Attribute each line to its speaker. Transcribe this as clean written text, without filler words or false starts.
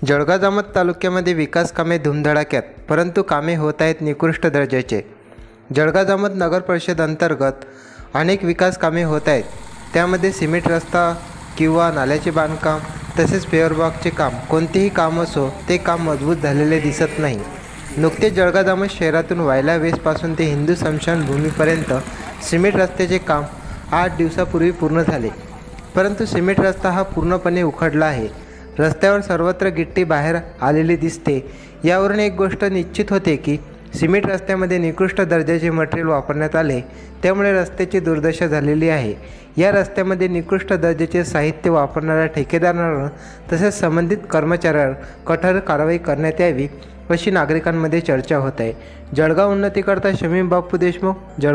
Speaker 1: जळगाव जामोद तालुक्यामध्ये विकास कामे धुमधडाक्यात, परंतु कामे होत आहेत निकृष्ट दर्जाचे। जळगाव जामोद नगर परिषद अंतर्गत अनेक विकास कामे होत आहेत। त्यामध्ये सिमेंट रस्ता किंवा नाल्याचे बांधकाम तसेच पेअरब्लॉकचे काम, कोणतेही काम असो ते काम मजबूत झालेले दिसत नाही। नुकतेच जळगाव जामोद शहरातून वायला वेसपासून ते हिंदू स्मशानभूमीपर्यंत सिमेंट रस्त्याचे काम 8 दिवसापूर्वी पूर्ण झाले, परंतु सिमेंट रस्ता हा पूर्णपणे उखडला आहे। रस्त्यावर सर्वत्र गिट्टी बाहेर आलेली दिसते। यावरून एक गोष्ट निश्चित होते की सिमेंट रस्त्यामध्ये निकृष्ट दर्जाचे मटेरियल वापरण्यात आले, त्यामुळे रस्त्याची दुर्दशा झालेली आहे। या रस्त्यामध्ये निकृष्ट दर्जाचे साहित्य वापरणाऱ्या ठेकेदारांवर तसेच संबंधित कर्मचाऱ्यांवर कठोर कारवाई करण्यात यावी, अशी नागरिकांमध्ये चर्चा होत आहे। जळगाव उन्नतीकरता शमीम बापू देशमुख, जळगाव।